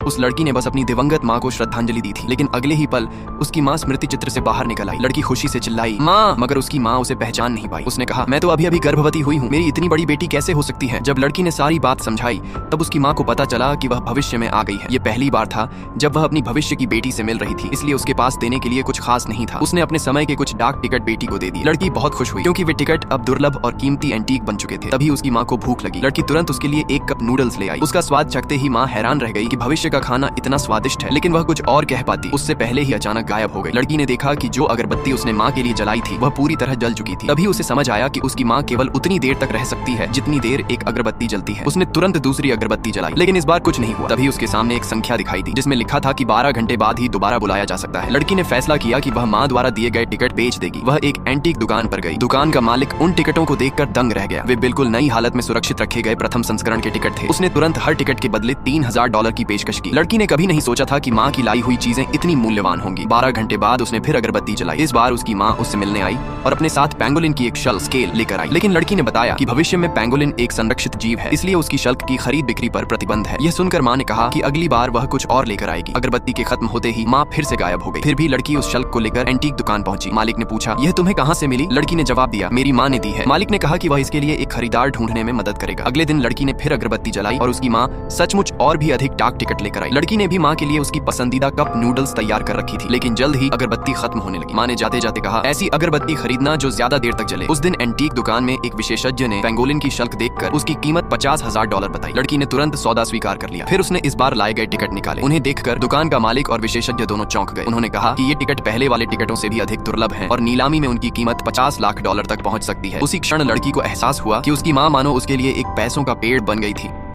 उस लड़की ने बस अपनी दिवंगत माँ को श्रद्धांजलि दी थी, लेकिन अगले ही पल उसकी माँ स्मृति चित्र से बाहर निकल आई। लड़की खुशी से चिल्लाई, माँ, मगर उसकी माँ उसे पहचान नहीं पाई। उसने कहा, मैं तो अभी अभी गर्भवती हुई हूँ, मेरी इतनी बड़ी बेटी कैसे हो सकती है। जब लड़की ने सारी बात समझाई तब उसकी माँ को पता चला कि वह भविष्य में आ गई है। ये पहली बार था जब वह अपनी भविष्य की बेटी से मिल रही थी, इसलिए उसके पास देने के लिए कुछ खास नहीं था। उसने अपने समय के कुछ डाक टिकट बेटी को दे दी। लड़की बहुत खुश हुई क्योंकि वे टिकट अब दुर्लभ और कीमती एंटीक बन चुके थे। तभी उसकी माँ को भूख लगी। लड़की तुरंत उसके लिए एक कप नूडल्स ले आई। उसका स्वाद चखते ही माँ हैरान रह गई कि भविष्य का खाना इतना स्वादिष्ट है, लेकिन वह कुछ और कह पाती उससे पहले ही अचानक गायब हो गई। लड़की ने देखा कि जो अगरबत्ती उसने माँ के लिए जलाई थी वह पूरी तरह जल चुकी थी। तभी उसे समझ आया कि उसकी माँ केवल उतनी देर तक रह सकती है जितनी देर एक अगरबत्ती जलती है। उसने तुरंत दूसरी अगरबत्ती जलाई, लेकिन इस बार कुछ नहीं हुआ। तभी उसके सामने एक संख्या दिखाई दी जिसमें लिखा था कि 12 घंटे बाद ही दोबारा बुलाया जा सकता है। लड़की ने फैसला किया कि वह माँ द्वारा दिए गए टिकट बेच देगी। वह एक एंटीक दुकान पर गई। दुकान का मालिक उन टिकटों को देखकर दंग रह गया। वे बिल्कुल नई हालत में सुरक्षित रखे गए प्रथम संस्करण के टिकट थे। उसने तुरंत हर टिकट के बदले $3000 की पेशकश की। लड़की ने कभी नहीं सोचा था कि माँ की लाई हुई चीजें इतनी मूल्यवान होंगी। 12 घंटे बाद उसने फिर अगरबत्ती जलाई। इस बार उसकी माँ उससे मिलने आई और अपने साथ पेंगोलिन की एक शल्क स्केल लेकर आई। लेकिन लड़की ने बताया कि भविष्य में पेंगोलिन एक संरक्षित जीव है, इसलिए उसकी शल्क की खरीद बिक्री पर प्रतिबंध है। यह सुनकर माँ ने कहा कि अगली बार वह कुछ और लेकर आएगी। अगरबत्ती के खत्म होते ही माँ फिर से गायब हो गई। फिर भी लड़की उस शल्क को लेकर एंटीक दुकान पहुंची। मालिक ने पूछा, यह तुम्हें कहाँ से मिली? लड़की ने जवाब दिया, मेरी माँ ने दी है। मालिक ने कहा कि वह इसके लिए एक खरीदार ढूंढने में मदद करेगा। अगले दिन लड़की ने फिर अगरबत्ती जलाई और उसकी माँ सचमुच और भी अधिक डाक टिकट लेकर आई। लड़की ने भी माँ के लिए उसकी पसंदीदा कप नूडल्स तैयार कर रखी थी, लेकिन जल्द ही अगरबत्ती खत्म होने लगी। माँ ने जाते जाते कहा, ऐसी अगरबत्ती खरीदना जो ज्यादा देर तक जले। उस दिन एंटीक दुकान में एक विशेषज्ञ ने पेंगोलिन की शल्क देखकर उसकी कीमत $50,000 बताई। लड़की ने तुरंत सौदा स्वीकार कर लिया। फिर उसने इस बार लाए गए टिकट निकाले। उन्हें देखकर दुकान का मालिक और विशेषज्ञ दोनों चौंक गए। उन्होंने कहा कि ये टिकट पहले वाले टिकटों से भी अधिक दुर्लभ हैं और नीलामी में उनकी कीमत $50 लाख तक पहुंच सकती है। उसी क्षण लड़की को एहसास हुआ कि उसकी माँ मानो उसके लिए एक पैसों का पेड़ बन गई थी।